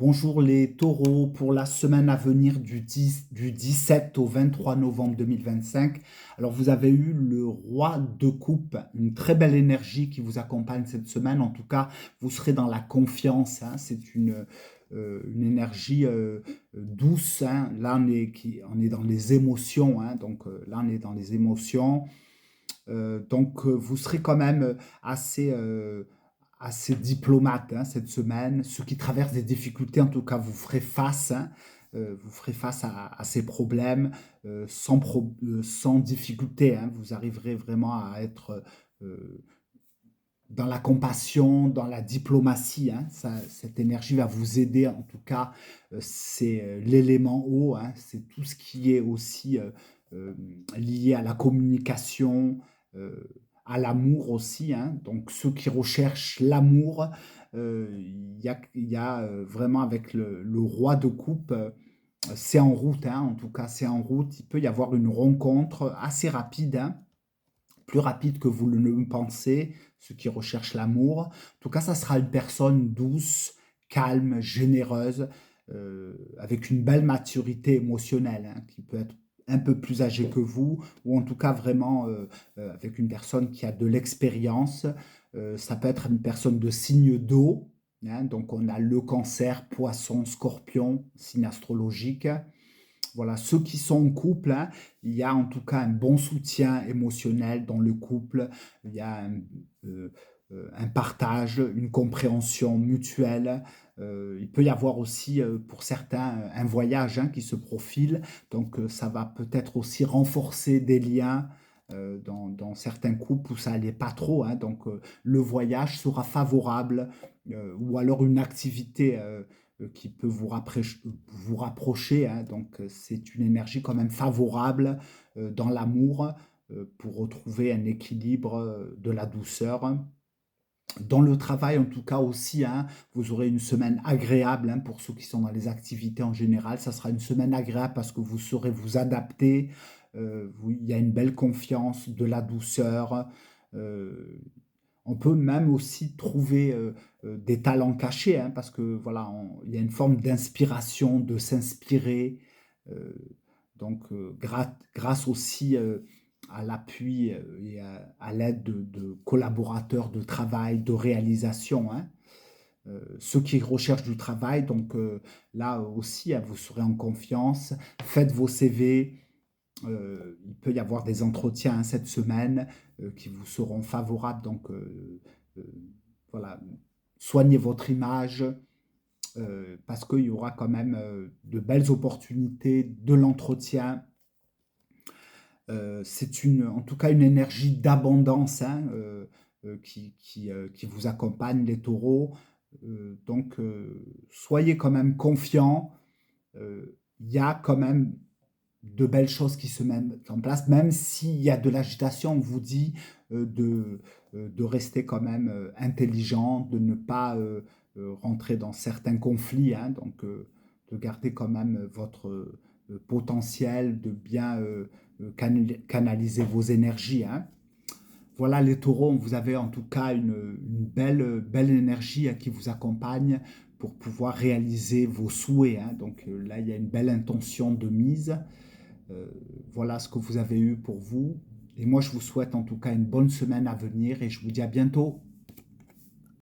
Bonjour les taureaux, pour la semaine à venir du 17 au 23 novembre 2025. Alors vous avez eu le roi de coupe, une très belle énergie qui vous accompagne cette semaine. En tout cas, vous serez dans la confiance, hein. C'est une énergie douce, hein. Là, on est dans les émotions, hein. Donc là, on est dans les émotions. Vous serez quand même assez diplomate, hein, cette semaine. Ceux qui traversent des difficultés, en tout cas, vous ferez face, hein, vous ferez face à ces problèmes sans difficulté, hein. Vous arriverez vraiment à être euh, dans la compassion, dans la diplomatie, hein. Cette énergie va vous aider, en tout cas, c'est l'élément eau, hein. C'est tout ce qui est aussi euh, lié à la communication, euh, à l'amour aussi, hein. Donc ceux qui recherchent l'amour, il y a vraiment avec le roi de coupe, c'est en route, hein. En tout cas c'est en route. Il peut y avoir une rencontre assez rapide, hein, plus rapide que vous ne le pensez, ceux qui recherchent l'amour. En tout cas, ça sera une personne douce, calme, généreuse, avec une belle maturité émotionnelle, hein, qui peut être un peu plus âgée que vous, ou en tout cas vraiment avec une personne qui a de l'expérience. Ça peut être une personne de signe d'eau, hein. Donc on a le cancer, poisson, scorpion, signe astrologique. Voilà, ceux qui sont en couple, hein, il y a en tout cas un bon soutien émotionnel dans le couple, il y a euh, un partage, une compréhension mutuelle. Il peut y avoir aussi pour certains un voyage, hein, qui se profile, donc ça va peut-être aussi renforcer des liens dans certains couples où ça n'allait pas trop, hein. Donc le voyage sera favorable, ou alors une activité qui peut vous rapprocher, hein. Donc, c'est une énergie quand même favorable dans l'amour pour retrouver un équilibre, de la douceur. Dans le travail, en tout cas aussi, hein, vous aurez une semaine agréable, hein, pour ceux qui sont dans les activités en général. Ça sera une semaine agréable parce que vous saurez vous adapter. Il y a une belle confiance, de la douceur. euh, on peut même aussi trouver des talents cachés, hein, parce que voilà, il y a une forme d'inspiration, de s'inspirer. euh, grâce aussi à l'appui et à l'aide de collaborateurs de travail, de réalisation, hein. Ceux qui recherchent du travail, donc là aussi, hein, vous serez en confiance. Faites vos CV, il peut y avoir des entretiens, hein, cette semaine qui vous seront favorables. Donc, euh, voilà, soignez votre image parce qu'il y aura quand même de belles opportunités, de l'entretien. En tout cas une énergie d'abondance, hein, qui vous accompagne, les taureaux. Soyez quand même confiants. Il y a quand même de belles choses qui se mettent en place, même s'il y a de l'agitation. On vous dit de rester quand même intelligent, de ne pas rentrer dans certains conflits, hein. De garder quand même votre potentiel, de bien canaliser vos énergies, hein. Voilà les taureaux, vous avez en tout cas une belle énergie qui vous accompagne pour pouvoir réaliser vos souhaits, hein. Donc là, il y a une belle intention de mise. Euh, voilà ce que vous avez eu pour vous. Et moi, je vous souhaite en tout cas une bonne semaine à venir et je vous dis à bientôt.